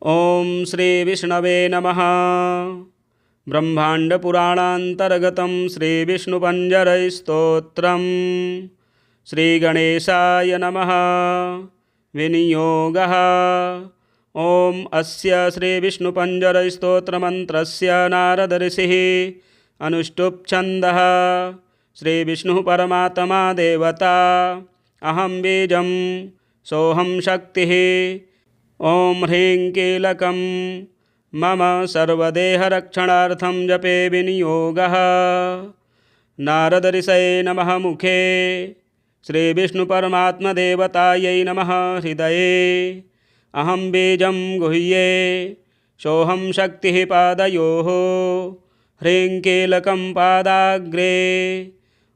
ओम श्री विष्णवे नमः। ब्रह्माण्डपुराणान्तर्गतं श्रीविष्णुपञ्जरस्तोत्रम्। श्रीगणेशाय नमः। विनियोगः। ओम अस्य श्रीविष्णुपञ्जरस्तोत्रमन्त्रस्य नारद ऋषिः अनुष्टुप् छन्दः। श्रीविष्णुः परमात्मा देवता, अहं बीजं सोऽहं शक्तिः। ओम ह्रीं कीलकं मम सर्वदेहरक्षणार्थं जपे विनियोगः। नारद ऋषये नमः मुखे, श्रीविष्णुपरमात्मदेवतायै नमः हृदये। अहं बीजं गुह्ये सोऽहं शक्तिः पादयोः। ह्रीं कीलकं पादाग्रे।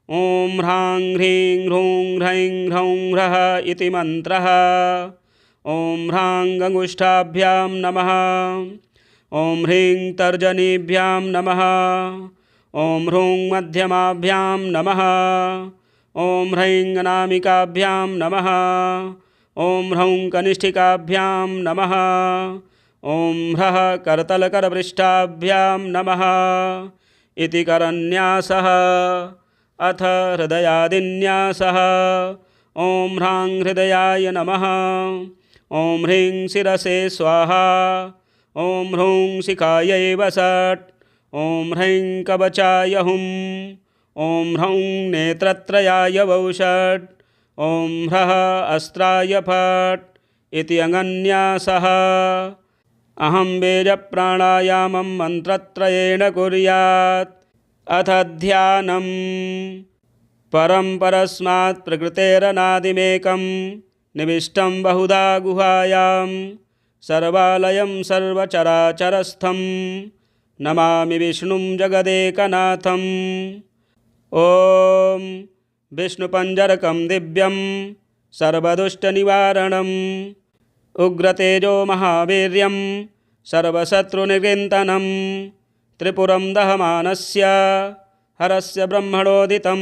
ओम ह्रां ह्रीं ह्रूं ह्रैं ह्रौं ह्रः इति मन्त्रः। ओम ह्रां अंगुष्ठाभ्यां नमः। ओम ह्रीं तर्जनीभ्यां नमः। ओम ह्रूं मध्यमाभ्यां नमः। ओम ह्रैं अनामिकाभ्यां नमः। ओम ह्रौं कनिष्ठिकाभ्यां नमः। ओम ह्रः करतलकरपृष्ठाभ्यां नमः इति करन्यासः। अथ हृदयादिन्यासः। ओम ह्रां हृदयाय नमः। ओम ह्रीं शिरसे स्वाहा। ओम ह्रूं शिखायै वषट्। ओम ह्रैं कवचाय हुम्। ओम ह्रौं नेत्रत्रयाय वौषट्। ओम ह्रः अस्त्राय फट् इति अङ्गन्यासः। अहं बीजप्राणायामं मन्त्रत्रयेण कुर्यात्। अथ ध्यानम्। परं परस्मात् प्रकृतेरनादिमेकं निविष्टं बहुधा गुहायां सर्वालयं सर्वचराचरस्थं नमामि विष्णुं जगदेकनाथम्। ॐ विष्णुपञ्जरकं दिव्यं सर्वदुष्टनिवारणम् उग्रतेजो महावीर्यं सर्वशत्रुनिकृन्तनं त्रिपुरं दहमानस्य हरस्य ब्रह्मणोदितं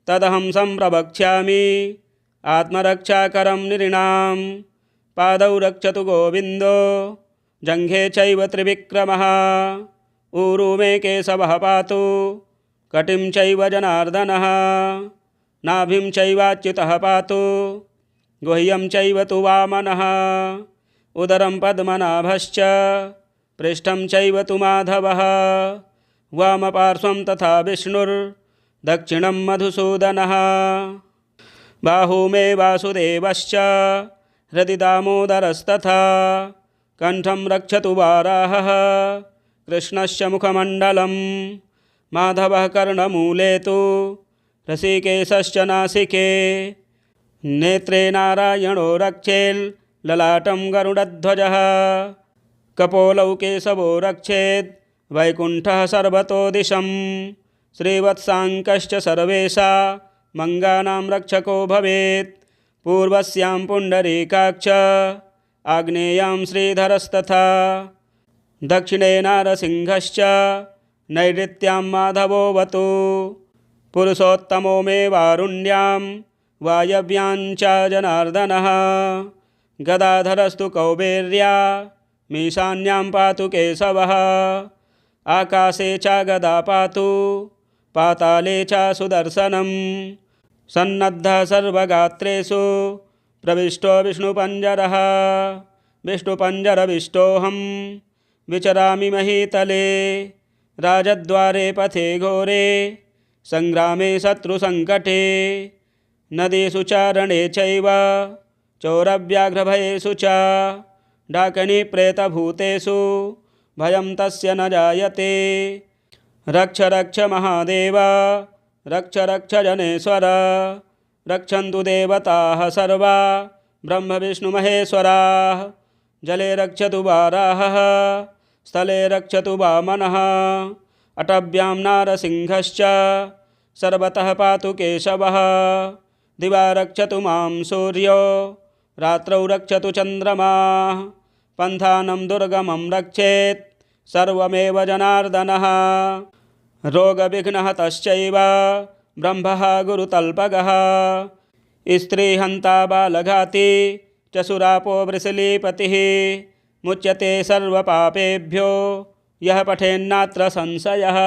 तदहं सम्प्रवक्ष्यामि। आत्मरक्षाकरं नृणां पादौ रक्षतु गोविन्दो जङ्घे चैव त्रिविक्रमः। ऊरू मे केशवः पातु कटिं चैव जनार्दनः। नाभिं चैवाच्युतः पातु गुह्यं चैव तु वामनः। उदरं पद्मनाभश्च पृष्ठं चैव तु माधवः। वामपार्श्वं तथा विष्णुर्दक्षिणं मधुसूदनः। बाहू मे वासुदेवश्च हृदि दामोदरस्तथा। कण्ठं रक्षतु वाराहः कृष्णस्य मुखमण्डलं। माधवः कर्णमूले तु ऋषिकेशश्च नासिके। नेत्रे नारायणो रक्षेल्ललाटं गरुडध्वजः। कपोलौ केशवो रक्षेत् वैकुण्ठः सर्वतो दिशं। श्रीवत्साङ्कश्च सर्वेशा मङ्गानां रक्षको भवेत्। पूर्वस्यां पुण्डरीकाक्ष आग्नेयां श्रीधरस्तथा। दक्षिणे नारसिंहश्च नैऋत्यां माधवोऽवतु। पुरुषोत्तमो मे वारुण्यां वायव्यां च जनार्दनः। गदाधरस्तु कौबेर्या मीशान्यां पातु केशवः। आकाशे च गदा पातु पाताले च सुदर्शनं। सन्नद्धः सर्वगात्रेषु प्रविष्टो विष्णुपञ्जरः। विष्णुपञ्जरविष्टोऽहं विचरामि महीतले। राजद्वारे पथे घोरे सङ्ग्रामे शत्रुसङ्कटे। नदीषु चारणे चैव चोरव्याघ्रभयेषु च। डाकिनीप्रेतभूतेषु भयं तस्य न जायते। रक्ष रक्ष महादेव रक्ष रक्ष जनेश्वर। रक्षन्तु देवताः सर्वा ब्रह्मविष्णुमहेश्वराः। जले रक्षतु वाराहः स्थले रक्षतु वामनः। अटव्यां नारसिंहश्च सर्वतः पातु केशवः। दिवा रक्षतु मां सूर्यो रात्रौ रक्षतु चन्द्रमाः। पन्थानं दुर्गमं रक्षेत् सर्वमेव जनार्दनः। रोगविघ्नहतश्चैव ब्रह्मः गुरुतल्पगः। स्त्रीहन्ता बालघाती च सुरापो वृषलीपतिः। मुच्यते सर्वपापेभ्यो यः पठेन्नात्र संशयः।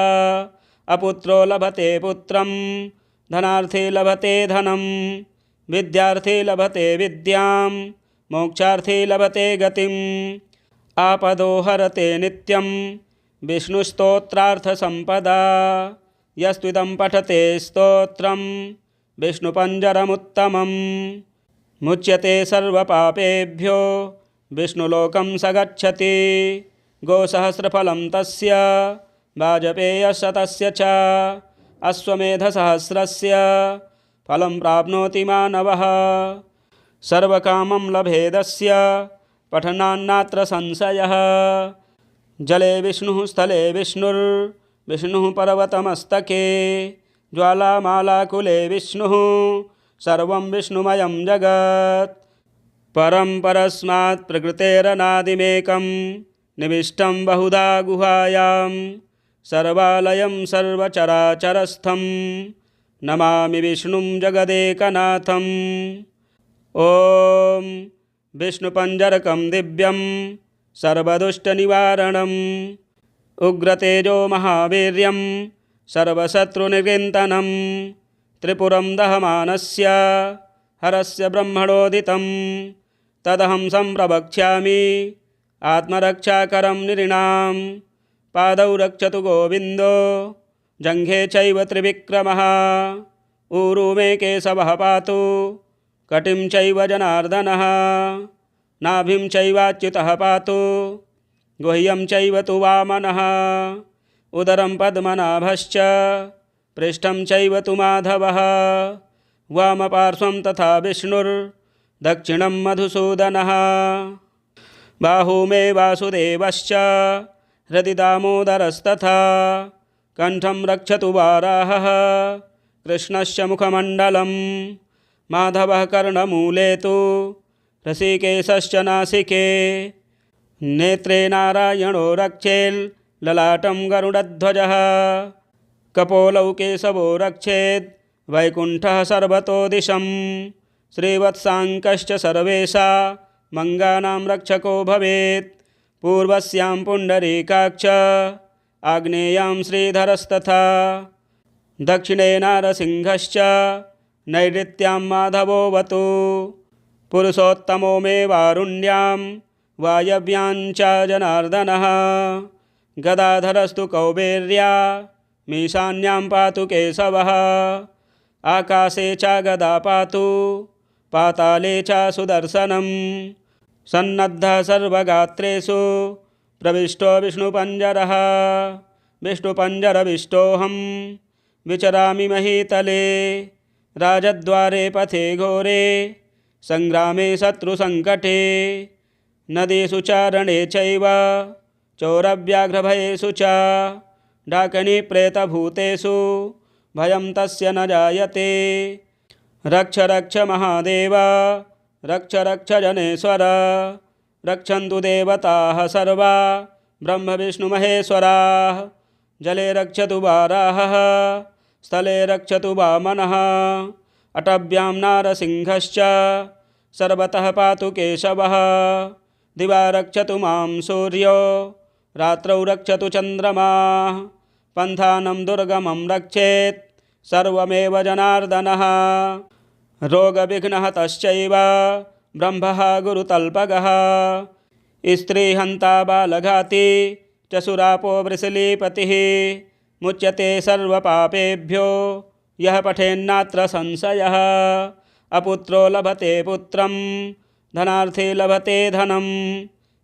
अपुत्रो लभते पुत्रं धनार्थी लभते धनं विद्यार्थी लभते विद्यां मोक्षार्थी लभते गतिम्। आपदो हरते नित्यं विष्णुस्तोत्रार्थसम्पदा यस्त्विदं पठते स्तोत्रं विष्णुपञ्जरमुत्तमम्। मुच्यते सर्वपापेभ्यो विष्णुलोकं स गच्छति। गोसहस्रफलं तस्य वाजपेयशतस्य च अश्वमेधसहस्रस्य फलं प्राप्नोति मानवः। सर्वकामं लभेदस्य पठनान्नात्र संशयः। जले विष्णुः स्थले विष्णुः पर्वतमस्तके ज्वालामालाकुले विष्णुः सर्वं विष्णुमयं जगत्। परं परस्मात् प्रकृतेरनादिमेकं निविष्टं बहुधा गुहायां सर्वालयं सर्वचराचरस्थं नमामि विष्णुं जगदेकनाथम्। ॐ विष्णुपञ्जरकं दिव्यं सर्वदुष्टनिवारणम् उग्रतेजो महावीर्यं सर्वशत्रुनिकृन्तनं त्रिपुरं दहमानस्य हरस्य ब्रह्मणोदितं तदहं सम्प्रवक्ष्यामि आत्मरक्षाकरं नृणां। पादौ रक्षतु गोविन्दो जङ्घे चैव त्रिविक्रमः ऊरू मे केशवः पातु कटिं चैव जनार्दनः नाभिं चैवाच्युतः पातु गुह्यं चैव तु वामनः उदरं पद्मनाभश्च पृष्ठं चैव तु माधवः वामपार्श्वं तथा विष्णुर्दक्षिणं मधुसूदनः बाहू मे वासुदेवश्च हृदि दामोदरस्तथा कण्ठं रक्षतु वाराहः कृष्णस्य मुखमण्डलं माधवः कर्णमूले तु ऋषिकेशश्च नासिके नेत्रे नारायणो रक्षेल्ललाटं गरुडध्वजः कपोलौ केशवो रक्षेद् वैकुण्ठः सर्वतो दिशं श्रीवत्साङ्कश्च सर्वेषा मङ्गानां रक्षको भवेत् पूर्वस्यां पुण्डरीकाक्ष आग्नेयां श्रीधरस्तथा दक्षिणे नारसिंहश्च नैऋत्यां माधवोऽवतु पुरुषोत्तमो मे वारुण्यां वायव्यां च जनार्दनः गदाधरस्तु कौबेर्या मीशान्यां पातु केशवः आकाशे च गदा पातु पाताले च सुदर्शनं सन्नद्धः सर्वगात्रेषु प्रविष्टो विष्णुपञ्जरः विष्णुपञ्जरविष्टोऽहं विचरामि महीतले राजद्वारे पथे घोरे सङ्ग्रामे शत्रुसङ्कटे नदीषु चारणे चैव चोरव्याघ्रभयेषु च डाकिनीप्रेतभूतेषु भयं तस्य न जायते। रक्ष रक्ष महादेव रक्ष रक्ष जनेश्वर रक्षन्तु देवताः सर्वा ब्रह्मविष्णुमहेश्वराः। जले रक्षतु वाराहः स्थले रक्षतु वामनः अटव्यां नारसिंहश्च सर्वतः पातु केशवः। दिवा रक्षतु मां सूर्यो रात्रौ रक्षतु चन्द्रमाः पन्थानं दुर्गमं रक्षेत् सर्वमेव जनार्दनः। रोगविघ्नहतश्चैव ब्रह्मः गुरुतल्पगः स्त्रीहन्ता बालघाती च सुरापो वृषलीपतिः मुच्यते सर्वपापेभ्यो यः पठेन्नात्र संशयः। अपुत्रो लभते पुत्रं धनार्थी लभते धनं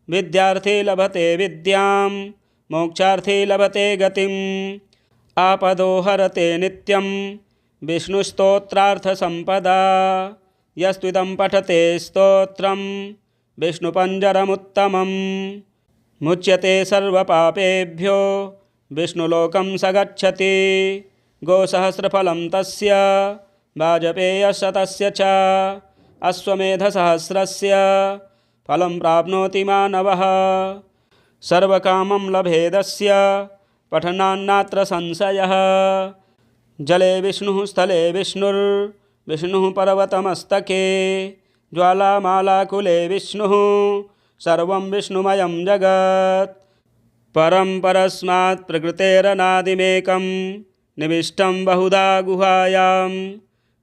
विद्यार्थी लभते विद्यां मोक्षार्थी लभते गतिम्। आपदो हरते नित्यं विष्णुस्तोत्रार्थसम्पदा यस्त्विदं पठते स्तोत्रं विष्णुपञ्जरमुत्तमम्। मुच्यते सर्वपापेभ्यो विष्णुलोकं स गच्छति। गोसहस्रफलं तस्य वाजपेयशतस्य च अश्वमेधसहस्रस्य फलं प्राप्नोति मानवः। सर्वकामं लभेदस्य पठनान्नात्र संशयः। जले विष्णुः स्थले विष्णुः पर्वतमस्तके ज्वालामालाकुले विष्णुः सर्वं विष्णुमयं जगत् परं परस्मात् प्रकृतेरनादिमेकं निविष्टं बहुधा गुहायां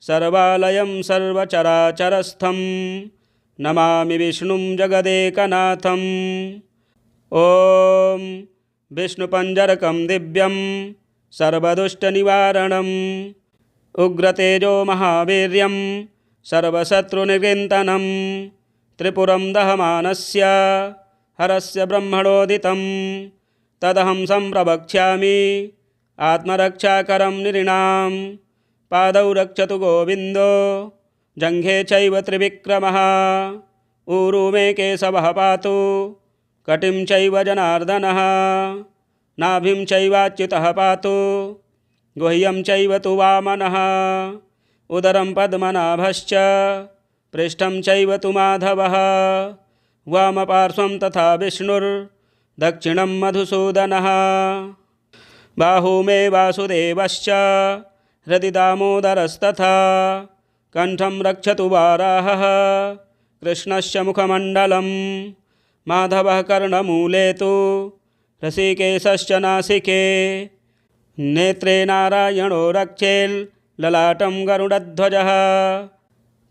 सर्वालयं सर्वचराचरस्थं नमामि विष्णुं जगदेकनाथम्। ॐ विष्णुपञ्जरकं दिव्यं सर्वदुष्टनिवारणम् उग्रतेजो महावीर्यं सर्वशत्रुनिकृन्तनं त्रिपुरं दहमानस्य हरस्य ब्रह्मणोदितं तदहं सम्प्रवक्ष्यामि आत्मरक्षाकरं नृणां पादौ रक्षतु गोविन्दो जङ्घे चैव त्रिविक्रमः ऊरू मे केशवः पातु कटिं चैव जनार्दनः नाभिं चैवाच्युतः पातु गुह्यं चैव तु वामनः उदरं पद्मनाभश्च पृष्ठं चैव तु माधवः वामपार्श्वं तथा विष्णुर्दक्षिणं मधुसूदनः बाहू मे वासुदेवश्च हृदि दामोदरस्तथा कण्ठं रक्षतु वाराहः कृष्णस्य मुखमण्डलं माधवः कर्णमूले तु ऋषिकेशश्च नासिके नेत्रे नारायणो रक्षेल्ललाटं गरुडध्वजः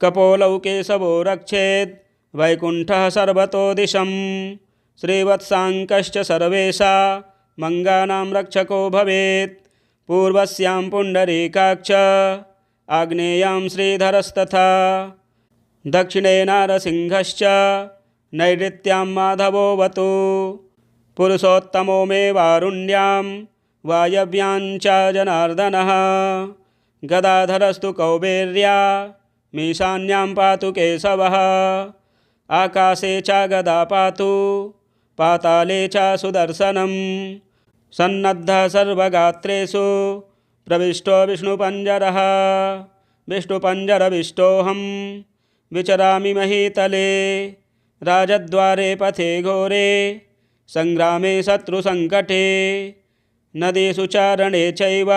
कपोलौ केशवो रक्षेत् वैकुण्ठः सर्वतो दिशं श्रीवत्साङ्कश्च सर्वेषा मङ्गानां रक्षको भवेत् पूर्वस्यां पुण्डरीकाक्ष आग्नेयां श्रीधरस्तथा दक्षिणे नारसिंहश्च नैऋत्यां माधवोऽवतु पुरुषोत्तमो मे वारुण्यां वायव्यां च जनार्दनः गदाधरस्तु कौबेर्या मीशान्यां पातु केशवः आकाशे च गदा पातु पाताले च सुदर्शनं सन्नद्धः सर्वगात्रेषु प्रविष्टो विष्णुपञ्जरः विष्णुपञ्जरविष्टोऽहं विचरामि महीतले राजद्वारे पथे घोरे संग्रामे शत्रुसङ्कटे नदीषु चारणे चैव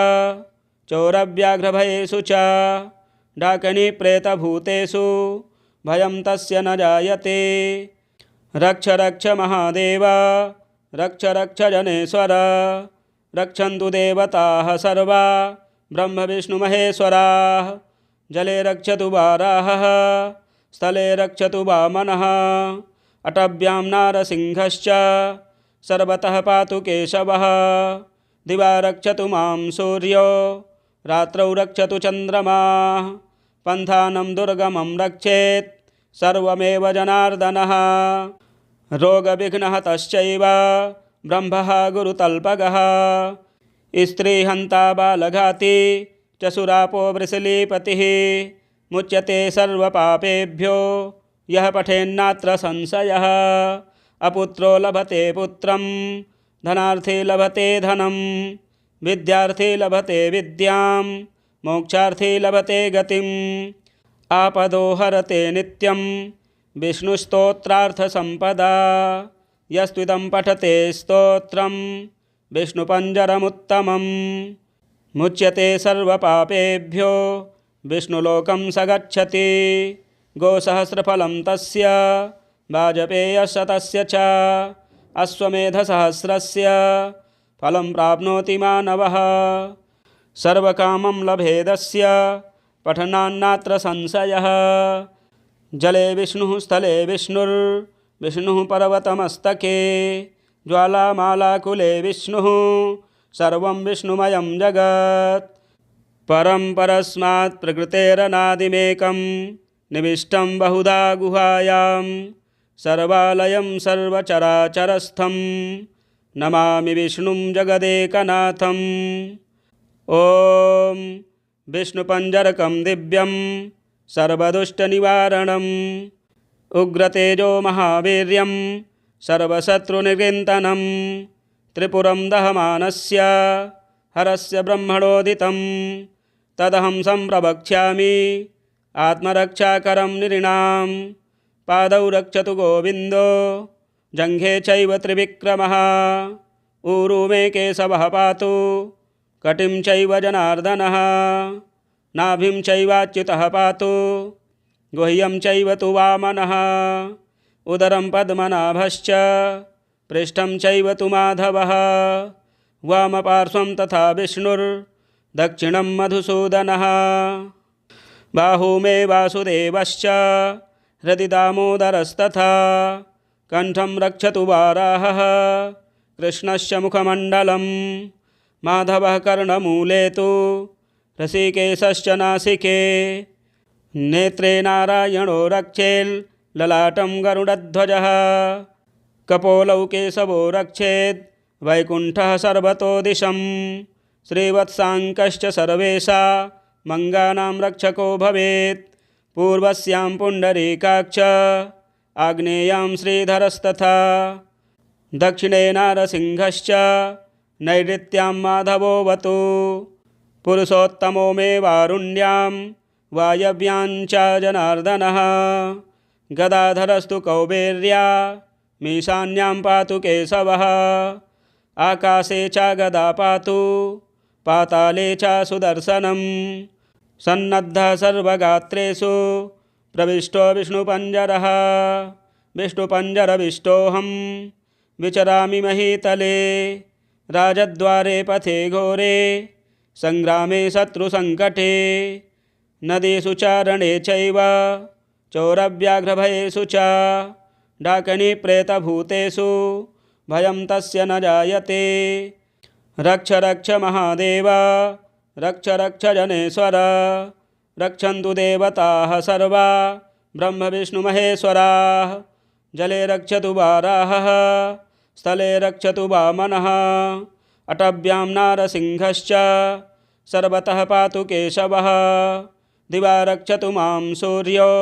चोरव्याघ्रभयेषु च डाकिनीप्रेतभूतेषु भयं तस्य न जायते रक्ष रक्ष महादेव रक्ष रक्ष जनेश्वर रक्षन्तु देवताः सर्वा ब्रह्मविष्णुमहेश्वराः जले रक्षतु वाराहः स्थले रक्षतु वामनः अटव्यां नारसिंहश्च सर्वतः पातु केशवः दिवा रक्षतु मां सूर्यो रात्रौ रक्षतु चन्द्रमाः पन्थानं दुर्गमं रक्षेत् सर्वमेव जनार्दनः रोगविघ्नहतश्चैव ब्रह्मः गुरुतल्पगः स्त्रीहन्ता बालघाती च सुरापो वृषलीपतिः मुच्यते सर्वपापेभ्यो यः पठेन्नात्र संशयः अपुत्रो लभते पुत्रं धनार्थी लभते धनं विद्यार्थी लभते विद्यां मोक्षार्थी लभते गतिम् आपदो हरते नित्यं विष्णुस्तोत्रार्थसम्पदा यस्त्विदं पठते स्तोत्रं विष्णुपञ्जरमुत्तमं मुच्यते सर्वपापेभ्यो विष्णुलोकं स गच्छति गोसहस्रफलं तस्य वाजपेयशतस्य च अश्वमेधसहस्रस्य फलं प्राप्नोति मानवः सर्वकामं लभेदस्य पठनान्नात्र संशयः जले विष्णुः स्थले विष्णुः पर्वतमस्तके ज्वालामालाकुले विष्णुः सर्वं विष्णुमयं जगत् परं परस्मात् प्रकृतेरनादिमेकं निविष्टं बहुधा गुहायां सर्वालयं सर्वचराचरस्थं नमामि विष्णुं जगदेकनाथम्। ॐ विष्णुपञ्जरकं दिव्यं सर्वदुष्टनिवारणम् उग्रतेजो महावीर्यं सर्वशत्रुनिकृन्तनं त्रिपुरं दहमानस्य हरस्य ब्रह्मणोदितं तदहं सम्प्रवक्ष्यामि आत्मरक्षाकरं नृणां पादौ रक्षतु गोविन्दो जङ्घे चैव त्रिविक्रमः ऊरू मे केशवः पातु कटिं चैव जनार्दनः नाभिं चैवाच्युतः पातु गुह्यं चैव तु वामनः उदरं पद्मनाभश्च पृष्ठं चैव तु माधवः वामपार्श्वं तथा विष्णुर्दक्षिणं मधुसूदनः बाहू मे वासुदेवश्च हृदि दामोदरस्तथा कंठं रक्षतु वाराहः कृष्णस्य मुखमण्डलं माधवः कर्णमूले तु ऋषिकेशश्च नासिके नेत्रे नारायणो रक्षेल्ललाटं गरुडध्वजः कपोलौ केशवो रक्षेत् वैकुण्ठः सर्वतो दिशं श्रीवत्साङ्कश्च सर्वेषा मंगानां रक्षको भवेत् पूर्वस्यां पुण्डरीकाक्ष आग्नेयां श्रीधरस्तथा दक्षिणे नारसिंहश्च नैऋत्यां माधवोऽवतु पुरुषोत्तमो मे वारुण्यां वायव्यां च जनार्दनः गदाधरस्तु कौबेर्या मीशान्यां पातु केशवः आकाशे च गदा पातु पाताले च सुदर्शनं सन्नद्धः सर्वगात्रेषु प्रविष्टो विष्णुपञ्जरः विष्णुपञ्जरविष्टोऽहं विचरामि महीतले राजद्वारे पथे घोरे संग्रामे शत्रुसङ्कटे नदीषु चारणे चैव चोरव्याघ्रभयेषु च डाकिनीप्रेतभूतेषु भयं तस्य न जायते रक्ष रक्ष महादेव रक्ष रक्ष जनेश्वर रक्षन्तु देवताः सर्वा ब्रह्मविष्णुमहेश्वराः जले रक्षतु वाराहः स्थले रक्षतु वामनः अटव्यां नारसिंहश्च सर्वतः पातु केशवः दिवा रक्षतु मां सूर्यो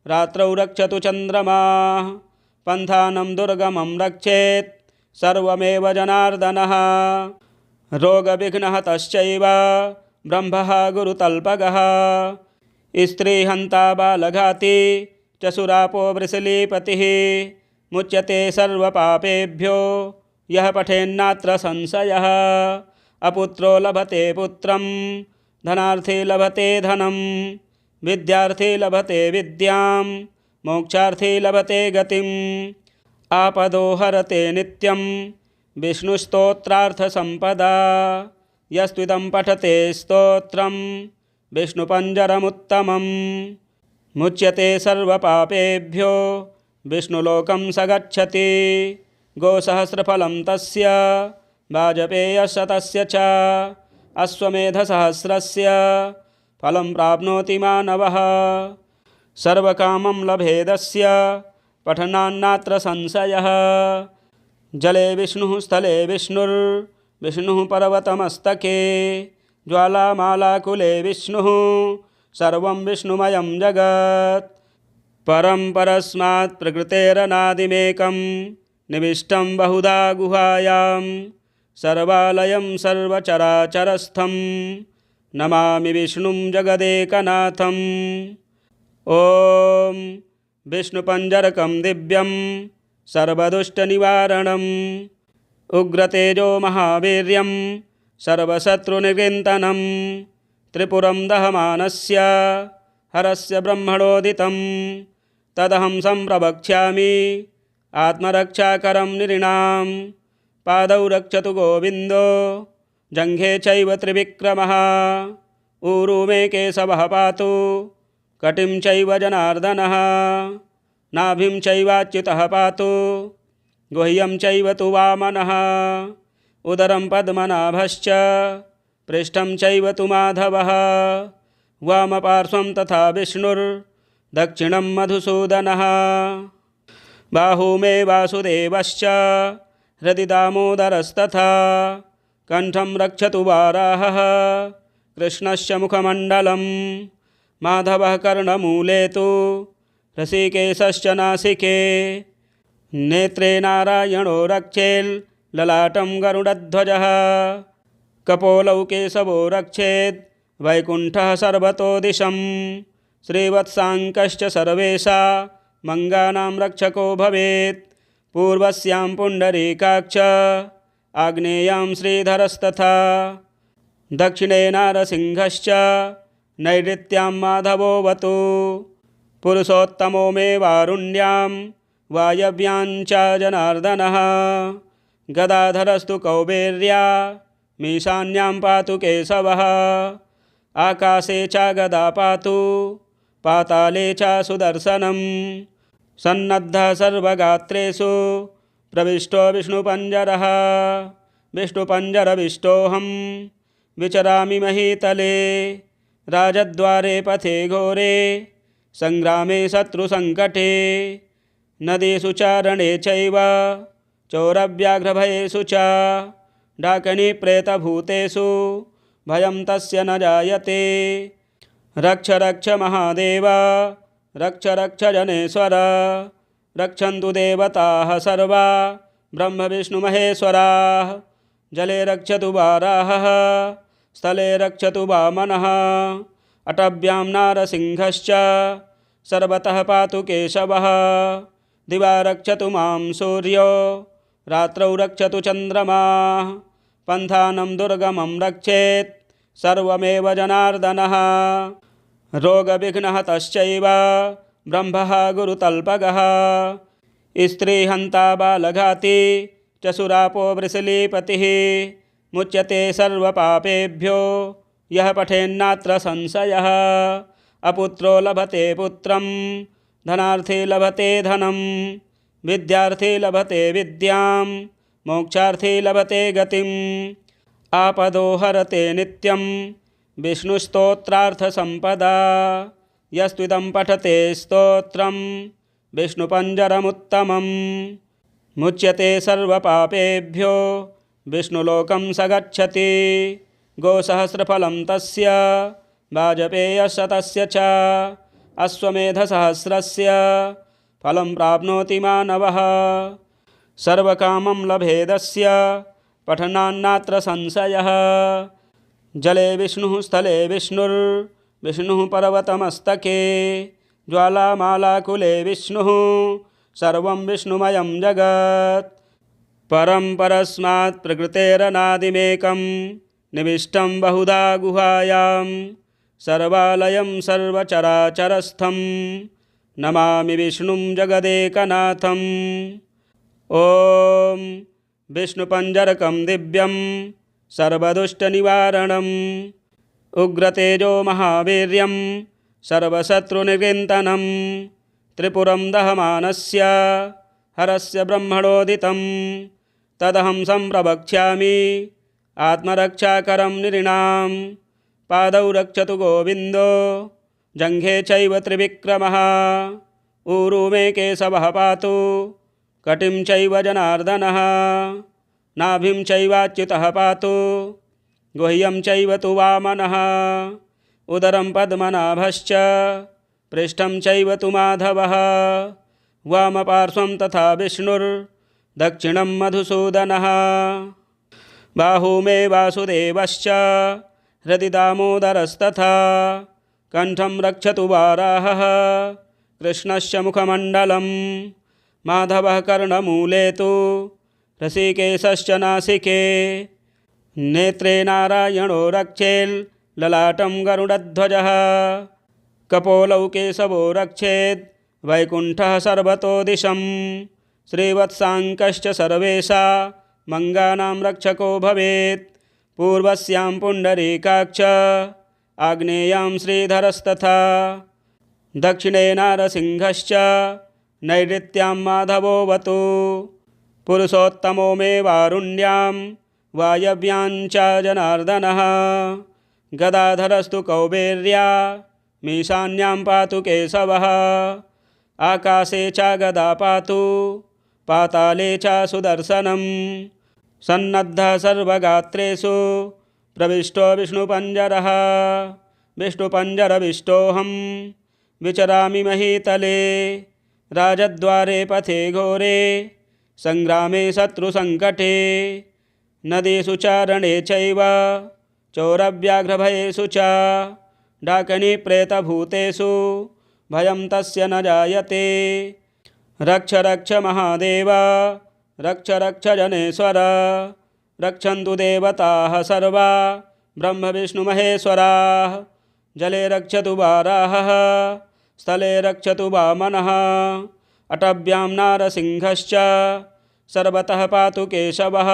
रात्रौ रक्षतु चन्द्रमाः पन्थानं दुर्गमं रक्षेत् सर्वमेव जनार्दनः रोगविघ्नहतश्चैव ब्रह्मः गुरुतल्पगः स्त्रीहन्ता बालघाती च सुरापो वृषलीपतिः मुच्यते सर्वपापेभ्यो यः पठेन्नात्र संशयः अपुत्रो लभते पुत्रं धनार्थी लभते धनं विद्यार्थी लभते विद्यां मोक्षार्थी लभते गतिम् आपदो हरते नित्यं विष्णुस्तोत्रार्थसम्पदा यस्त्विदं पठते स्तोत्रं विष्णुपञ्जरमुत्तमं मुच्यते सर्वपापेभ्यो विष्णुलोकं स गच्छति गोसहस्रफलं तस्य वाजपेयशतस्य च अश्वमेधसहस्रस्य फलं प्राप्नोति मानवः सर्वकामं लभेदस्य पठनान्नात्र संशयः जले विष्णुः स्थले विष्णुर्विष्णुः पर्वतमस्तके ज्वालामालाकुले विष्णुः सर्वं विष्णुमयं जगत् परं परस्मात् प्रकृतेरनादिमेकं निविष्टं बहुधा गुहायां सर्वालयं सर्वचराचरस्थं नमामि विष्णुं जगदेकनाथम् ॐ विष्णुपञ्जरकं दिव्यं सर्वदुष्टनिवारणम् उग्रतेजो महावीर्यं सर्वशत्रुनिकृन्तनं त्रिपुरं दहमानस्य हरस्य ब्रह्मणोदितं तदहं सम्प्रवक्ष्यामि आत्मरक्षाकरं नृणां पादौ रक्षतु गोविन्दो जङ्घे चैव त्रिविक्रमः ऊरू मे केशवः पातु कटिं चैव जनार्दनः नाभिं चैवाच्युतः पातु गुह्यं चैव तु वामनः उदरं पद्मनाभश्च पृष्ठं चैव तु माधवः वामपार्श्वं तथा विष्णुर्दक्षिणं मधुसूदनः बाहू मे वासुदेवश्च हृदि दामोदरस्तथा कंठं रक्षतु वाराहः कृष्णस्य मुखमण्डलं माधवः कर्णमूले तु ऋषिकेशश्च नासिके नेत्रे नारायणो रक्षेल्ललाटं गरुडध्वजः कपोलौ केशवो रक्षेत् वैकुण्ठः सर्वतो दिशं श्रीवत्साङ्कश्च सर्वेषा मंगानां रक्षको भवेत् पूर्वस्यां पुण्डरीकाक्ष आग्नेयां श्रीधरस्तथा दक्षिणे नारसिंहश्च नैऋत्यां माधवोऽवतु पुरुषोत्तमो मे वारुण्यां वायव्याञ्च जनार्दनः। गदाधरस्तु कौबेर्यामीशान्यां पातु केशवः। आकाशे च गदा पातु पाताले च सुदर्शनम्। सन्नद्धः सर्वगात्रेषु प्रविष्टो विष्णुपञ्जरः। विष्णुपञ्जरविष्टोऽहं विचरामि महीतले। राजद्वारे पथे घोरे सङ्ग्रामे शत्रुसङ्कटे। नदीषु चारणे चैव चोरव्याघ्रभयेषु च। डाकिनीप्रेतभूतेषु भयं तस्य न जायते। रक्ष रक्ष महादेव रक्ष रक्ष जनेश्वर। रक्षन्तु देवताः सर्वा ब्रह्मविष्णुमहेश्वराः। जले रक्षतु वाराहः स्थले रक्षतु वामनः। अटव्यां नारसिंहश्च सर्वतः पातु केशवः। दिवा रक्षतु मां सूर्यो रात्रौ रक्षतु चन्द्रमाः। पन्थानं दुर्गमं रक्षेत् सर्वमेव जनार्दनः। रोगविघ्नहतश्चैव ब्रह्मः गुरुतल्पगः। स्त्रीहन्ता बालघाती च सुरापो वृषलीपतिः। मुच्यते सर्वपापेभ्यो यः पठेन्नात्र संशयः। अपुत्रो लभते पुत्रं धनार्थी लभते धनं। विद्यार्थी लभते विद्यां मोक्षार्थी लभते गतिम्। आपदो हरते नित्यं विष्णुस्तोत्रार्थसम्पदा। यस्त्विदं पठते स्तोत्रं विष्णुपञ्जरमुत्तमम्। मुच्यते सर्वपापेभ्यो विष्णुलोकं स गच्छति। गोसहस्रफलं तस्य वाजपेयशतस्य च। अश्वमेधसहस्रस्य फलं प्राप्नोति मानवः। सर्वकामं लभेदस्य पठनान्नात्र संशयः। जले विष्णुः स्थले विष्णुर्विष्णुः पर्वतमस्तके। ज्वालामालाकुले विष्णुः सर्वं विष्णुमयं जगत्। परं परस्मात् प्रकृतेरनादिमेकं निविष्टं बहुधा गुहायां। सर्वालयं सर्वचराचरस्थं नमामि विष्णुं जगदेकनाथम्। ॐ विष्णुपञ्जरकं दिव्यं सर्वदुष्टनिवारणम्। उग्रतेजो महावीर्यं सर्वशत्रुनिकृन्तनं। त्रिपुरं दहमानस्य हरस्य ब्रह्मणोदितं। तदहं सम्प्रवक्ष्यामि आत्मरक्षाकरं नृणां। पादौ रक्षतु गोविन्दो जङ्घे चैव त्रिविक्रमः। ऊरू मे केशवः पातु कटिं चैव जनार्दनः। नाभिं चैवाच्युतः पातु गुह्यं चैव तु वामनः। उदरं पद्मनाभश्च पृष्ठं चैव तु माधवः। वामपार्श्वं तथा विष्णुर्दक्षिणं मधुसूदनः। बाहू मे वासुदेवश्च हृदि दामोदरस्तथा। कण्ठं रक्षतु वाराहः कृष्णस्य मुखमण्डलं। माधवः कर्णमूले तु ऋषिकेशश्च नासिके। नेत्रे नारायणो रक्षेल्ललाटं गरुडध्वजः। कपोलौ केशवो रक्षेद् वैकुण्ठः सर्वतो दिशं। श्रीवत्साङ्कश्च सर्वेषा मङ्गानां रक्षको भवेत्। पूर्वस्यां पुण्डरीकाक्ष आग्नेयां श्रीधरस्तथा। दक्षिणे नारसिंहश्च नैऋत्यां माधवोऽवतु। पुरुषोत्तमो मे वारुण्यां वायव्यां च जनार्दनः। गदाधरस्तु कौबेर्यामीशान्यां पातु केशवः। आकाशे च गदा पातु पाताले च सुदर्शनम्। सन्नद्धः सर्वगात्रेषु प्रविष्टो विष्णुपञ्जरः। विष्णुपञ्जरविष्टोऽहं विचरामि महीतले। राजद्वारे पथे घोरे सङ्ग्रामे शत्रुसङ्कटे। नदीषु चारणे चैव चोरव्याघ्रभयेषु च। डाकिनीप्रेतभूतेषु भयं तस्य न जायते। रक्ष रक्ष महादेव रक्ष रक्ष जनेश्वर। रक्षन्तु देवताः सर्वा ब्रह्मविष्णुमहेश्वराः। जले रक्षतु वाराहः स्थले रक्षतु वामनः। अटव्यां नारसिंहश्च सर्वतः पातु केशवः।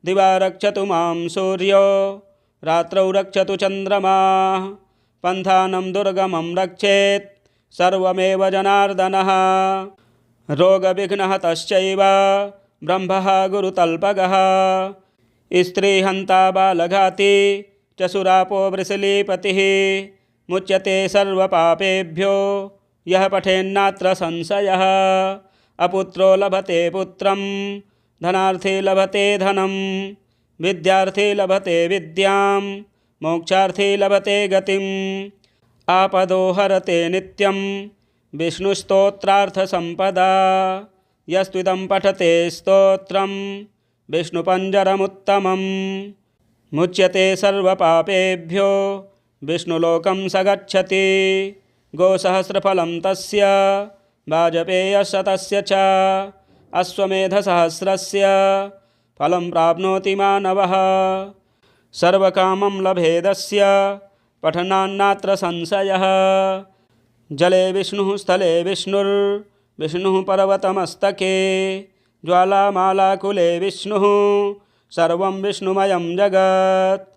दिवा रक्षतु मां सूर्यो रात्रौ रक्षतु चन्द्रमाः। पन्थानं दुर्गमं रक्षेत् सर्वमेव जनार्दनः। रोगविघ्नहतश्चैव ब्रह्मः गुरुतल्पगः। स्त्रीहन्ता बालघाती च सुरापो वृषलीपतिः। मुच्यते सर्वपापेभ्यो यः पठेन्नात्र संशयः। अपुत्रो लभते पुत्रं धनार्थी लभते धनं। विद्यार्थी लभते विद्यां मोक्षार्थी लभते गतिम्। आपदो हरते नित्यं विष्णुस्तोत्रार्थसम्पदा। यस्त्विदं पठते स्तोत्रं विष्णुपञ्जरमुत्तमम्। मुच्यते सर्वपापेभ्यो विष्णुलोकं स गच्छति। गोसहस्रफलं तस्य वाजपेयशतस्य च अश्वमेधसहस्रस्य फलं प्राप्नोति मानवः। सर्वकामं लभेदस्य पठनान्नात्र संशयः। जले विष्णुः स्थले विष्णुः पर्वतमस्तके। ज्वालामालाकुले विष्णुः सर्वं विष्णुमयं जगत्।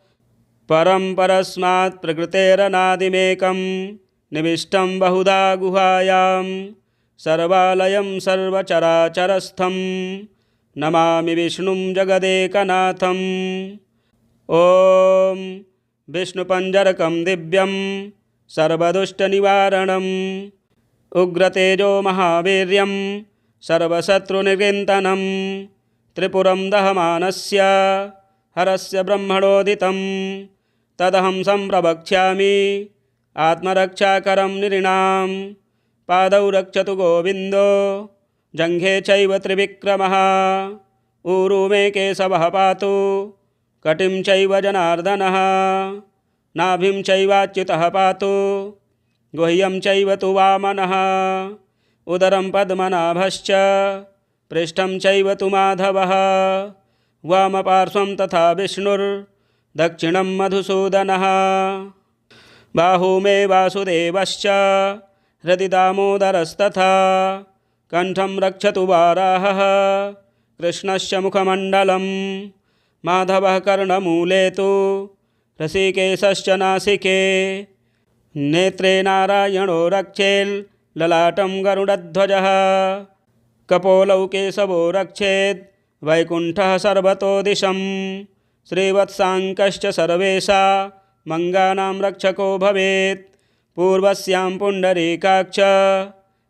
परं परस्मात् प्रकृतेरनादिमेकं निविष्टं बहुधा गुहायां। सर्वालयं सर्वचराचरस्थं नमामि विष्णुं जगदेकनाथम्। ॐ विष्णुपञ्जरकं दिव्यं सर्वदुष्टनिवारणम्। उग्रतेजो महावीर्यं सर्वशत्रुनिकृन्तनं। त्रिपुरं दहमानस्य हरस्य ब्रह्मणोदितं। तदहं सम्प्रवक्ष्यामि आत्मरक्षाकरं नृणां। पादौ रक्षतु गोविन्दो जङ्घे चैव त्रिविक्रमः। ऊरू मे केशवः पातु कटिं चैव जनार्दनः। नाभिं चैवाच्युतः पातु गुह्यं चैव तु वामनः। उदरं पद्मनाभश्च पृष्ठं चैव तु माधवः। वामपार्श्वं तथा विष्णुर्दक्षिणं मधुसूदनः। बाहू मे वासुदेवश्च हृदि दामोदरस्तथा। कण्ठं रक्षतु वाराहः कृष्णस्य मुखमण्डलं। माधवः कर्णमूले तु ऋषिकेशश्च नासिके। नेत्रे नारायणो रक्षेल्ललाटं गरुडध्वजः। कपोलौ केशवो रक्षेद् वैकुण्ठः सर्वतो दिशं। श्रीवत्साङ्कश्च सर्वेषा मङ्गानां रक्षको भवेत्। पूर्वस्यां पुण्डरीकाक्ष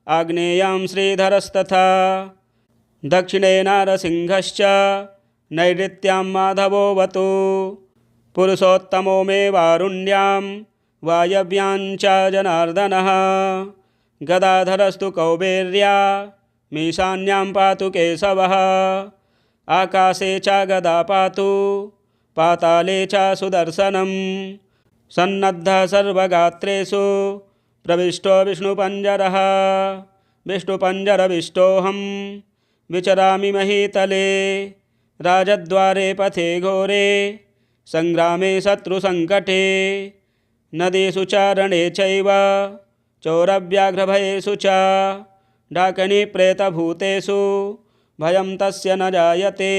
आग्नेयां श्रीधरस्तथा। दक्षिणे नारसिंहश्च नैऋत्यां माधवोऽवतु। पुरुषोत्तमो मे वारुण्यां वायव्यां च जनार्दनः। गदाधरस्तु कौबेर्या मीशान्यां पातु केशवः। आकाशे च गदा पातु पाताले च सुदर्शनं। सन्नद्धः सर्वगात्रेषु प्रविष्टो विष्णुपञ्जरः। विष्णुपञ्जरविष्टोऽहं विचरामि महीतले। राजद्वारे पथे घोरे सङ्ग्रामे शत्रुसङ्कटे। नदीषु चारणे चैव चोरव्याघ्रभयेषु च। डाकिनीप्रेतभूतेषु भयं तस्य न जायते।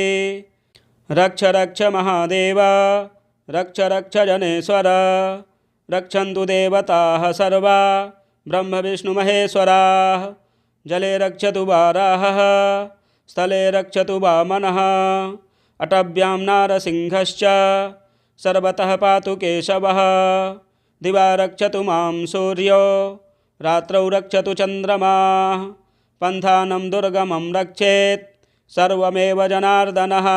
रक्ष रक्ष महादेव रक्ष रक्ष जनेश्वर। रक्षन्तु देवताः सर्वा ब्रह्मविष्णुमहेश्वराः। जले रक्षतु वाराहः स्थले रक्षतु वामनः। अटव्यां नारसिंहश्च सर्वतः पातु केशवः। दिवा रक्षतु मां सूर्यो रात्रौ रक्षतु चन्द्रमाः। पन्थानं दुर्गमं रक्षेत् सर्वमेव जनार्दनः।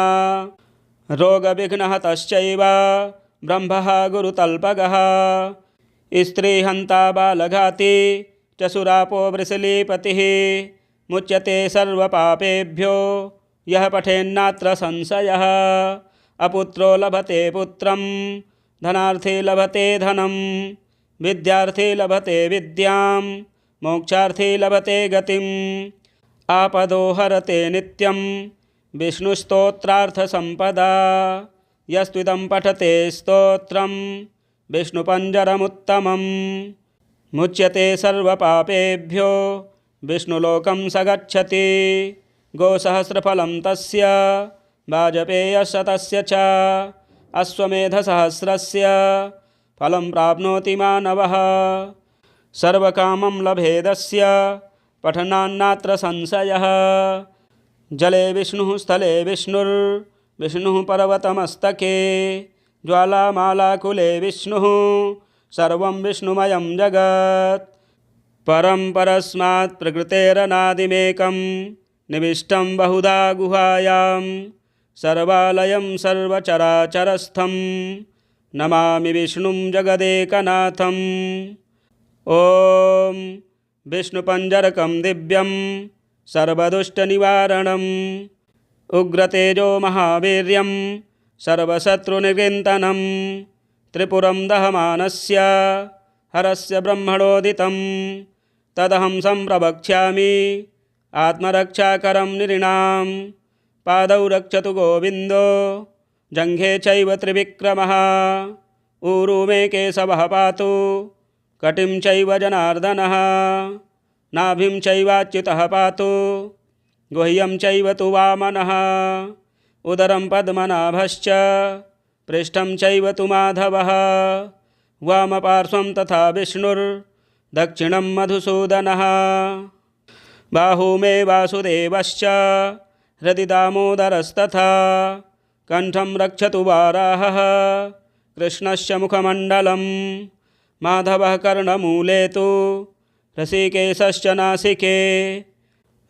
रोगविघ्नहतश्चैव ब्रह्मः गुरुतल्पगः। स्त्रीहन्ता बालघाती च सुरापो वृषलीपतिः। मुच्यते सर्वपापेभ्यो यः पठेन्नात्र संशयः। अपुत्रो लभते पुत्रं धनार्थी लभते धनं। विद्यार्थी लभते विद्यां मोक्षार्थी लभते गतिम्। आपदो हरते नित्यं विष्णुस्तोत्रार्थसम्पदा। यस्त्विदं पठते स्तोत्रं विष्णुपञ्जरमुत्तमम्। मुच्यते सर्वपापेभ्यो विष्णुलोकं स गच्छति। गोसहस्रफलं तस्य वाजपेयशतस्य च अश्वमेधसहस्रस्य फलं प्राप्नोति मानवः। सर्वकामं लभेदस्य पठनान्नात्र संशयः। जले विष्णुः स्थले विष्णुः पर्वतमस्तके ज्वालामालाकुले विष्णुः सर्वं विष्णुमयं जगत्। परं परस्मात् प्रकृतेरनादिमेकं निविष्टं बहुधा गुहायां सर्वालयं सर्वचराचरस्थं नमामि विष्णुं जगदेकनाथम्। ॐ विष्णुपञ्जरकं दिव्यं सर्वदुष्टनिवारणम् उग्रतेजो महावीर्यं सर्वशत्रुनिकृन्तनं त्रिपुरं दहमानस्य हरस्य ब्रह्मणोदितं तदहं सम्प्रवक्ष्यामि आत्मरक्षाकरं नृणां। पादौ रक्षतु गोविन्दो जङ्घे चैव त्रिविक्रमः ऊरू मे केशवः पातु कटिं चैव जनार्दनः नाभिं चैवाच्युतः पातु गुह्यं चैव तु वामनः उदरं पद्मनाभश्च पृष्ठं चैव तु माधवः वामपार्श्वं तथा विष्णुर्दक्षिणं मधुसूदनः बाहू मे वासुदेवश्च हृदि दामोदरस्तथा कण्ठं रक्षतु वाराहः कृष्णस्य मुखमण्डलं माधवः कर्णमूले तु ऋषिकेशश्च नासिके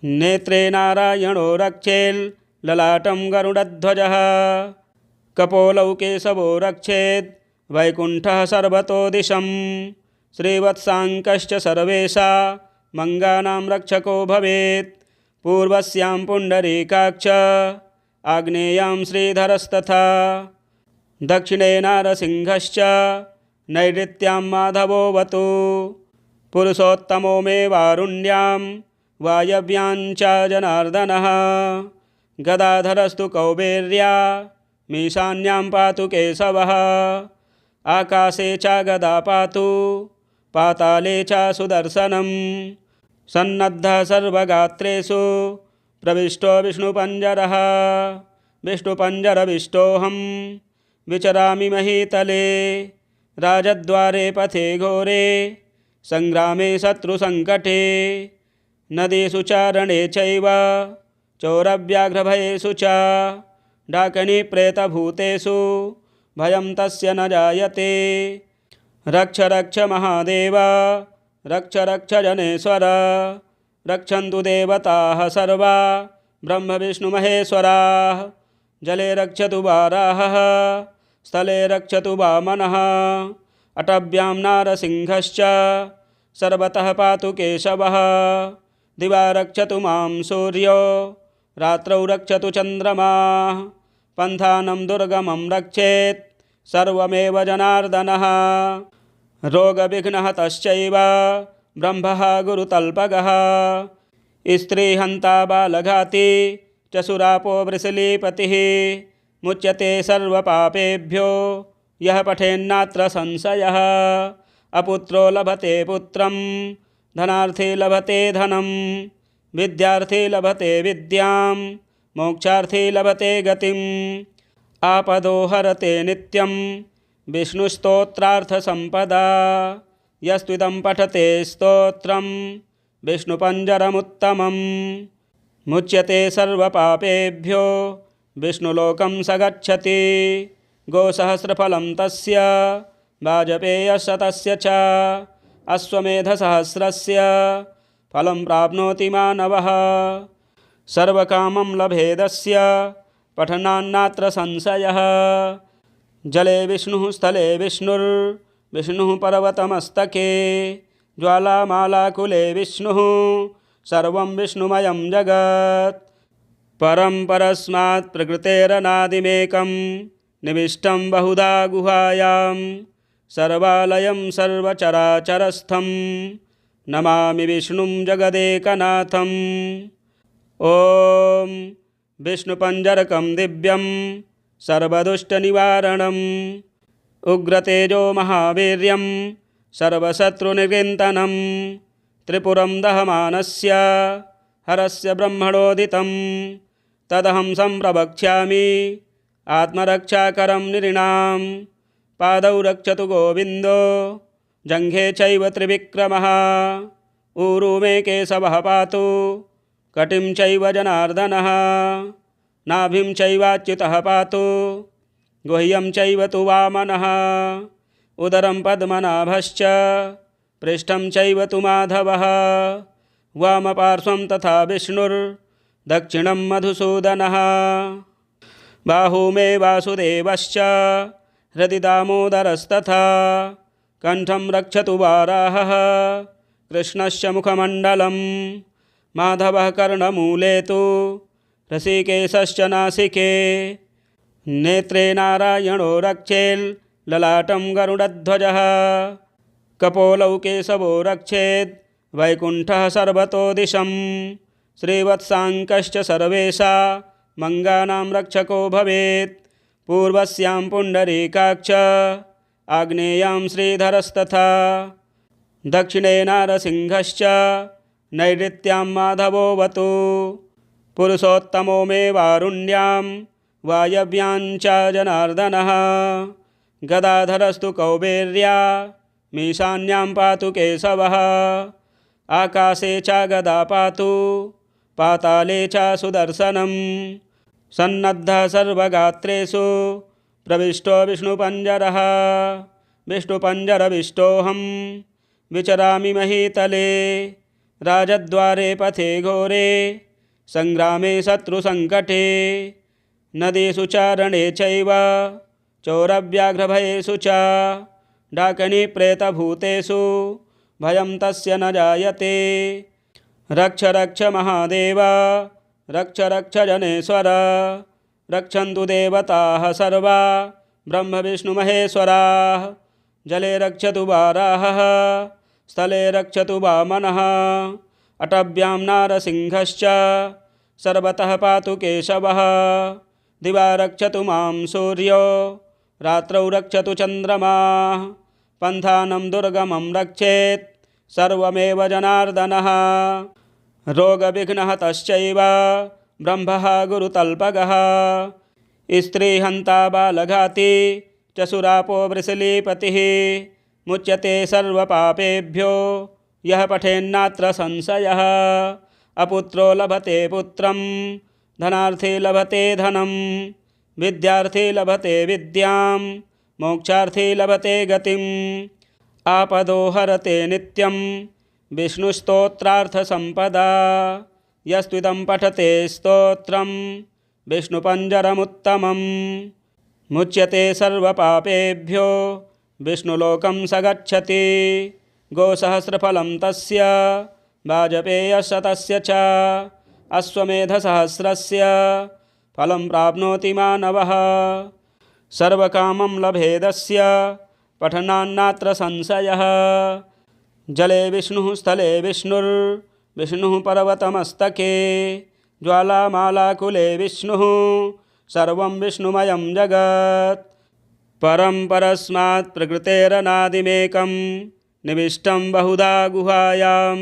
नेत्रे नारायणो रक्षेल्ललाटं गरुडध्वजः कपोलौ केशवो रक्षेद् वैकुण्ठः सर्वतो दिशं श्रीवत्साङ्कश्च सर्वेषा मङ्गानां रक्षको भवेत् पूर्वस्यां पुण्डरीकाक्ष आग्नेयां श्रीधरस्तथा दक्षिणे नारसिंहश्च नैऋत्यां माधवोऽवतु पुरुषोत्तमो मे वारुण्यां वायव्यां च जनार्दनः गदाधरस्तु कौबेर्या मीशान्यां पातु केशवः आकाशे च गदा पातु पाताले च सुदर्शनं सन्नद्धः सर्वगात्रेषु प्रविष्टो विष्णुपञ्जरः विष्णुपञ्जरविष्टोऽहं विचरामि महीतले राजद्वारे पथे घोरे संग्रामे शत्रुसङ्कटे नदीषु चारणे चैव चोरव्याघ्रभयेषु च डाकिनीप्रेतभूतेषु भयं तस्य न जायते। रक्ष रक्ष महादेव रक्ष रक्ष जनेश्वर रक्षन्तु देवताः सर्वा ब्रह्मविष्णुमहेश्वराः। जले रक्षतु वाराहः स्थले रक्षतु वामनः अटव्यां नारसिंहश्च सर्वतः पातु केशवः। दिवा रक्षतु मां सूर्यो रात्रौ रक्षतु चन्द्रमाः पन्थानं दुर्गमं रक्षेत् सर्वमेव जनार्दनः। रोगविघ्नहतश्चैव ब्रह्मः गुरुतल्पगः स्त्रीहन्ता बालघाती च सुरापो वृषलीपतिः मुच्यते सर्वपापेभ्यो यः पठेन्नात्र संशयः। अपुत्रो लभते पुत्रं धनार्थी लभते धनं विद्यार्थी लभते विद्यां मोक्षार्थी लभते गतिम्। आपदो हरते नित्यं विष्णुस्तोत्रार्थसम्पदा यस्त्विदं पठते स्तोत्रं विष्णुपञ्जरमुत्तमं मुच्यते सर्वपापेभ्यो विष्णुलोकं स गच्छति। गोसहस्रफलं तस्य वाजपेयशतस्य च अश्वमेधसहस्रस्य फलं प्राप्नोति मानवः। सर्वकामं लभेदस्य पठनान्नात्र संशयः। जले विष्णुः स्थले विष्णुः पर्वतमस्तके ज्वालामालाकुले विष्णुः सर्वं विष्णुमयं जगत्। परं परस्मात् प्रकृतेरनादिमेकं निविष्टं बहुधा गुहायां सर्वालयं सर्वचराचरस्थं नमामि विष्णुं जगदेकनाथम्। ॐ विष्णुपञ्जरकं दिव्यं सर्वदुष्टनिवारणम् उग्रतेजो महावीर्यं सर्वशत्रुनिकृन्तनं त्रिपुरं दहमानस्य हरस्य ब्रह्मणोदितं तदहं सम्प्रवक्ष्यामि आत्मरक्षाकरं नृणां पादौ रक्षतु गोविन्दो जङ्घे चैव त्रिविक्रमः ऊरू मे केशवः पातु कटिं चैव जनार्दनः नाभिं चैवाच्युतः पातु गुह्यं चैव तु वामनः उदरं पद्मनाभश्च पृष्ठं चैव तु माधवः वामपार्श्वं तथा विष्णुर्दक्षिणं मधुसूदनः बाहू मे वासुदेवश्च हृदि दामोदरस्तथा कंठं रक्षतु वाराहः कृष्णस्य मुखमण्डलं माधवः कर्णमूले तु ऋषिकेशश्च नासिके नेत्रे नारायणो रक्षेल्ललाटं गरुडध्वजः कपोलौ केशवो रक्षेद् वैकुण्ठः सर्वतो दिशं श्रीवत्साङ्कश्च सर्वेषा मङ्गानां रक्षको भवेत् पूर्वस्यां पुण्डरीकाक्ष आग्नेयां श्रीधरस्तथा दक्षिणे नारसिंहश्च नैऋत्यां माधवोऽवतु पुरुषोत्तमो मे वारुण्यां वायव्यां च जनार्दनः गदाधरस्तु कौबेर्या मीशान्यां पातु केशवः आकाशे च गदा पातु पाताले च सुदर्शनं सन्नद्धः सर्वगात्रेषु प्रविष्टो विष्णुपञ्जरः विष्णुपञ्जरविष्टोऽहं विचरामि महीतले राजद्वारे पथे घोरे संग्रामे शत्रुसङ्कटे नदीषु चारणे चैव चोरव्याघ्रभयेषु च डाकिनीप्रेतभूतेषु भयं तस्य न जायते रक्ष रक्ष महादेव रक्ष रक्ष जनेश्वर रक्षन्तु देवताः सर्वा ब्रह्मविष्णुमहेश्वराः जले रक्षतु वाराहः स्थले रक्षतु वामनः अटव्यां नारसिंहश्च सर्वतः पातु केशवः दिवा रक्षतु मां सूर्यो रात्रौ रक्षतु चन्द्रमाः पन्थानं दुर्गमं रक्षेत् सर्वमेव जनार्दनः रोगविघ्नहतश्चैव ब्रह्मः गुरुतल्पगः स्त्रीहन्ता बालघाती च सुरापो वृषलीपतिः मुच्यते सर्वपापेभ्यो यः पठेन्नात्र संशयः अपुत्रो लभते पुत्रं धनार्थी लभते धनं विद्यार्थी लभते विद्यां मोक्षार्थी लभते गतिम् आपदो हरते नित्यं विष्णुस्तोत्रार्थसम्पदा यस्त्विदं पठते स्तोत्रं विष्णुपञ्जरमुत्तमं मुच्यते सर्वपापेभ्यो विष्णुलोकं स गच्छति गोसहस्रफलं तस्य वाजपेयशतस्य च अश्वमेधसहस्रस्य फलं प्राप्नोति मानवः सर्वकामं लभेदस्य पठनान्नात्र संशयः जले विष्णुः स्थले विष्णुः पर्वतमस्तके ज्वालामालाकुले विष्णुः सर्वं विष्णुमयं जगत् परं परस्मात् प्रकृतेरनादिमेकं निविष्टं बहुधा गुहायां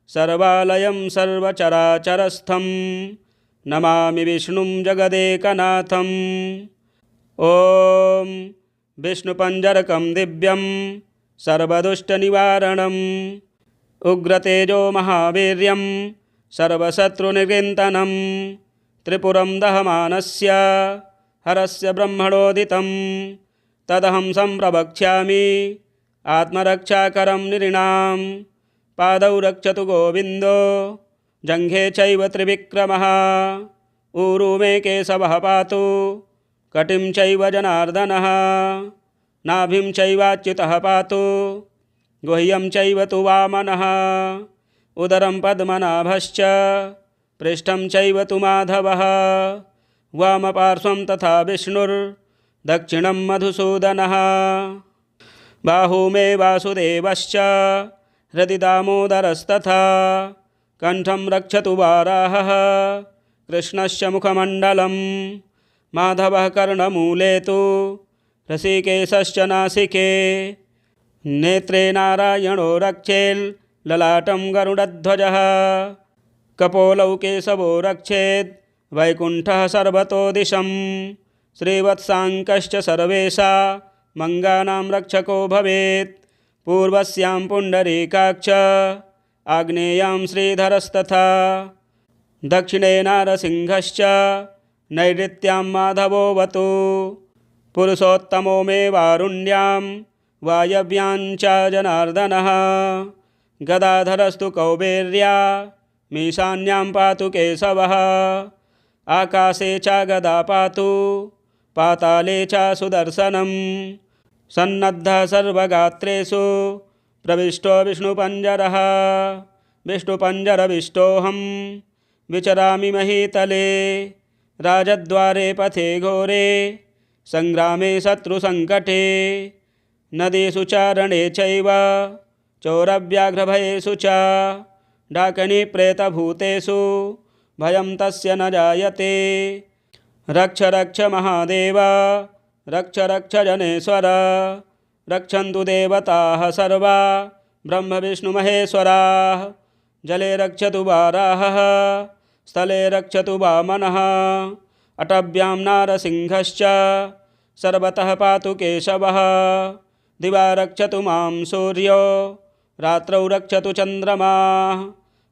सर्वालयं सर्वचराचरस्थं नमामि विष्णुं जगदेकनाथम् ॐ विष्णुपञ्जरकं दिव्यं सर्वदुष्टनिवारणम् उग्रतेजो महावीर्यं सर्वशत्रुनिकृन्तनं त्रिपुरं दहमानस्य हरस्य ब्रह्मणोदितं तदहं सम्प्रवक्ष्यामि आत्मरक्षाकरं नृणां पादौ रक्षतु गोविन्दो जङ्घे चैव त्रिविक्रमः ऊरू मे केशवः पातु कटिं चैव जनार्दनः नाभिं चैवाच्युतः पातु गुह्यं चैव तु वामनः उदरं पद्मनाभश्च पृष्ठं चैव तु माधवः वामपार्श्वं तथा विष्णुर्दक्षिणं मधुसूदनः बाहू मे वासुदेवश्च हृदि दामोदरस्तथा कंठं रक्षतु वाराहः कृष्णस्य मुखमण्डलं माधवः कर्णमूले तु ऋषिकेशश्च नासिके नेत्रे नारायणो रक्षेल् ललाटं गरुडध्वजः कपोलौ केशवो रक्षेत् वैकुण्ठः सर्वतो दिशं श्रीवत्साङ्कश्च सर्वेषा मङ्गानां रक्षको भवेत् पूर्वस्यां पुण्डरीकाक्ष आग्नेयां श्रीधरस्तथा दक्षिणे नारसिंहश्च नैऋत्यां माधवोऽवतु पुरुषोत्तमो मे वारुण्यां वायव्यां च जनार्दनः गदाधरस्तु कौबेर्या मीशान्यां पातु केशवः आकाशे च गदा पातु पाताले च सुदर्शनं सन्नद्धः सर्वगात्रेषु प्रविष्टो विष्णुपञ्जरः विष्णुपञ्जरविष्टोऽहं विचरामि महीतले राजद्वारे पथे घोरे संग्रामे शत्रुसङ्कटे नदीषु चारणे चैव चोरव्याघ्रभयेषु च डाकिनीप्रेतभूतेषु भयं तस्य न जायते रक्ष रक्ष महादेव रक्ष रक्ष जनेश्वर रक्षन्तु देवताः सर्वा ब्रह्मविष्णुमहेश्वराः जले रक्षतु वाराहः स्थले रक्षतु वामनः अटव्यां नारसिंहश्च सर्वतः पातु केशवः दिवा रक्षतु मां सूर्यो रात्रौ रक्षतु चन्द्रमाः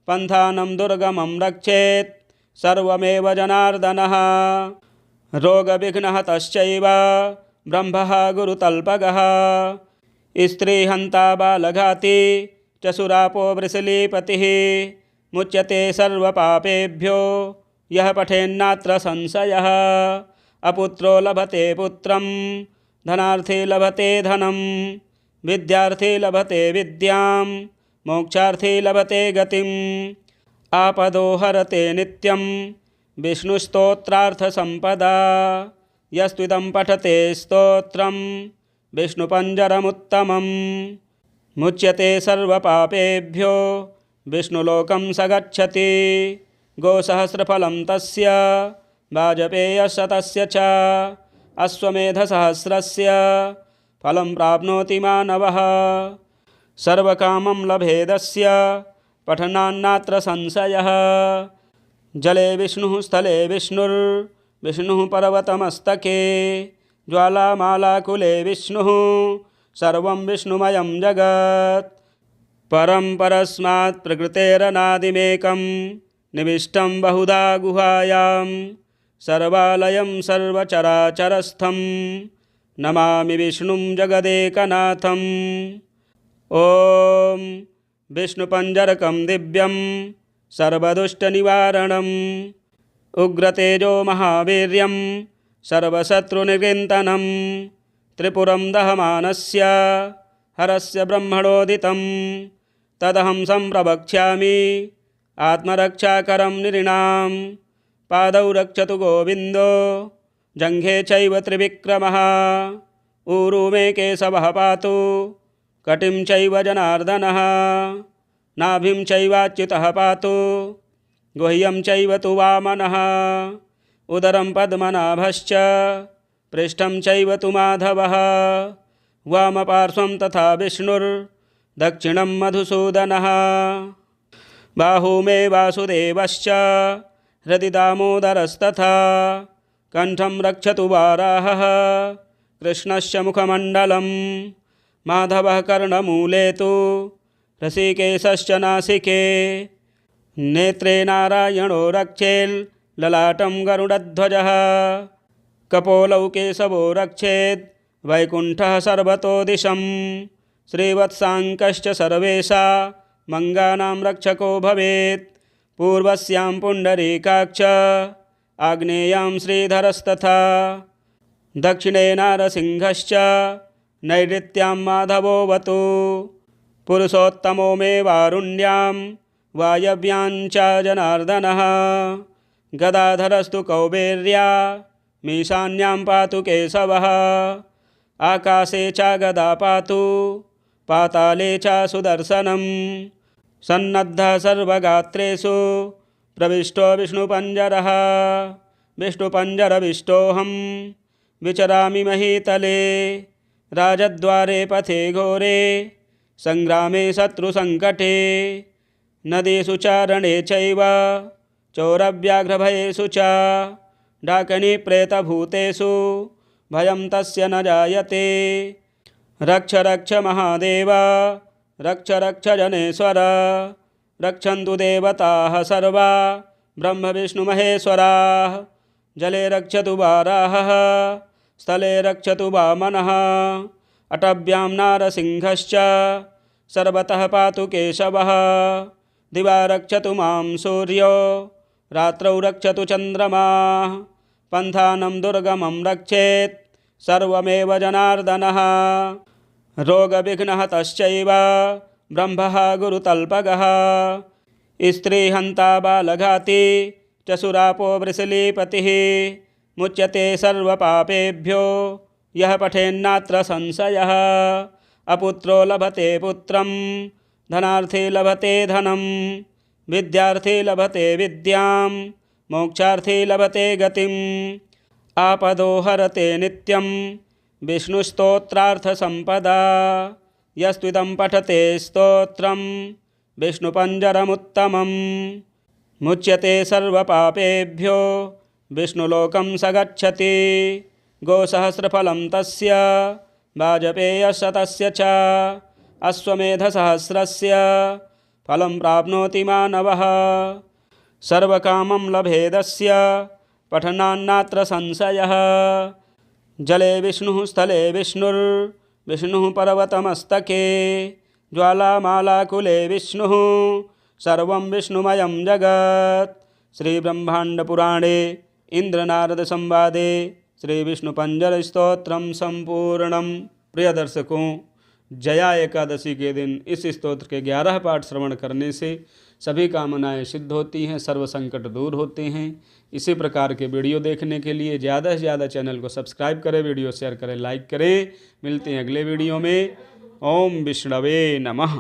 पन्थानं दुर्गमं रक्षेत् सर्वमेव जनार्दनः रोगविघ्नहतश्चैव ब्रह्मः गुरुतल्पगः स्त्रीहन्ता बालघाती च सुरापो वृषलीपतिः मुच्यते सर्वपापेभ्यो यः पठेन्नात्र संशयः अपुत्रो लभते पुत्रं धनार्थी लभते धनं विद्यार्थी लभते विद्यां मोक्षार्थी लभते गतिम् आपदो हरते नित्यं विष्णुस्तोत्रार्थसम्पदा यस्त्विदं पठते स्तोत्रं विष्णुपञ्जरमुत्तमं मुच्यते सर्वपापेभ्यो विष्णुलोकं स गच्छति गोसहस्रफलं तस्य वाजपेयशतस्य च अश्वमेधसहस्रस्य फलं प्राप्नोति मानवः सर्वकामं लभेदस्य पठनान्नात्र संशयः जले विष्णुः स्थले विष्णुर्विष्णुः पर्वतमस्तके ज्वालामालाकुले विष्णुः सर्वं विष्णुमयं जगत् परं परस्मात् प्रकृतेरनादिमेकं निविष्टं बहुधा गुहायां सर्वालयं सर्वचराचरस्थं नमामि विष्णुं जगदेकनाथम् ॐ विष्णुपञ्जरकं दिव्यं सर्वदुष्टनिवारणम् उग्रतेजो महावीर्यं सर्वशत्रुनिकृन्तनं त्रिपुरं दहमानस्य हरस्य ब्रह्मणोदितं तदहं सम्प्रवक्ष्यामि आत्मरक्षाकरं नृणां पादौ रक्षतु गोविन्दो जङ्घे चैव त्रिविक्रमः ऊरू मे केशवः पातु कटिं चैव जनार्दनः नाभिं चैवाच्युतः पातु गुह्यं चैव तु वामनः उदरं पद्मनाभश्च पृष्ठं चैव तु माधवः वामपार्श्वं तथा विष्णुर्दक्षिणं मधुसूदनः बाहू मे वासुदेवश्च हृदि दामोदरस्तथा कण्ठं रक्षतु वाराहः कृष्णस्य मुखमण्डलं माधवः कर्णमूले तु ऋषिकेशश्च नासिके नेत्रे नारायणो रक्षेल्ललाटं गरुडध्वजः कपोलौ केशवो रक्षेत् वैकुण्ठः सर्वतो दिशं श्रीवत्साङ्कश्च सर्वेषा मङ्गानां रक्षको भवेत् पूर्वस्यां पुण्डरीकाक्ष आग्नेयां श्रीधरस्तथा दक्षिणे नारसिंहश्च नैऋत्यां माधवोऽवतु पुरुषोत्तमो मे वारुण्यां वायव्यां च जनार्दनः गदाधरस्तु कौबेर्या मीशान्यां पातु केशवः आकाशे च गदा पातु पाताले च सुदर्शनं सन्नद्धः सर्वगात्रेषु प्रविष्टो विष्णुपञ्जरः विष्णुपञ्जरविष्टोऽहं विचरामि महीतले राजद्वारे पथे घोरे संग्रामे शत्रुसङ्कटे नदीषु चारणे चैव चोरव्याघ्रभयेषु च डाकिनीप्रेतभूतेषु भयं तस्य न जायते। रक्ष रक्ष महादेव रक्ष रक्ष जनेश्वर रक्षन्तु देवताः सर्वा ब्रह्मविष्णुमहेश्वराः। जले रक्षतु वाराहः स्थले रक्षतु वामनः अटव्यां नारसिंहश्च सर्वतः पातु केशवः। दिवा रक्षतु मां सूर्यो रात्रौ रक्षतु चन्द्रमाः। पन्थानं दुर्गमं रक्षेत् सर्वमेव जनार्दनः। रोगविघ्नहतश्चैव ब्रह्मः गुरुतल्पगः। स्त्रीहन्ता बालघाती च सुरापो वृषलीपतिः। मुच्यते सर्वपापेभ्यो यः पठेन्नात्र संशयः। अपुत्रो लभते पुत्रं धनार्थी लभते धनं। विद्यार्थी लभते विद्यां मोक्षार्थी लभते गतिम्। आपदो हरते नित्यं विष्णुस्तोत्रार्थसम्पदा। यस्त्विदं पठते स्तोत्रं विष्णुपञ्जरमुत्तमम्। मुच्यते सर्वपापेभ्यो विष्णुलोकं स गच्छति। गोसहस्रफलं तस्य वाजपेयशतस्य च अश्वमेधसहस्रस्य फलं प्राप्नोति मानवः। सर्वकामं लभेदस्य पठनान्नात्र संशयः। जले विष्णुः स्थले विष्णुर्विष्णुः पर्वतमस्तके। ज्वालामालाकुले विष्णुः सर्वं विष्णुमयं जगत्। श्रीब्रह्माण्डपुराणे इंद्रनारदसंवादे श्री विष्णुपंजरस्तोत्रम संपूर्णम। प्रिय दर्शकों, जया एकादशी के दिन इस स्तोत्र के 11 पाठ श्रवण करने से सभी कामनाएं सिद्ध होती हैं, सर्व संकट दूर होते हैं। इसी प्रकार के वीडियो देखने के लिए ज़्यादा से ज़्यादा चैनल को सब्सक्राइब करें, वीडियो शेयर करें, लाइक करें। मिलते हैं अगले वीडियो में। ओम विष्णवे नमः।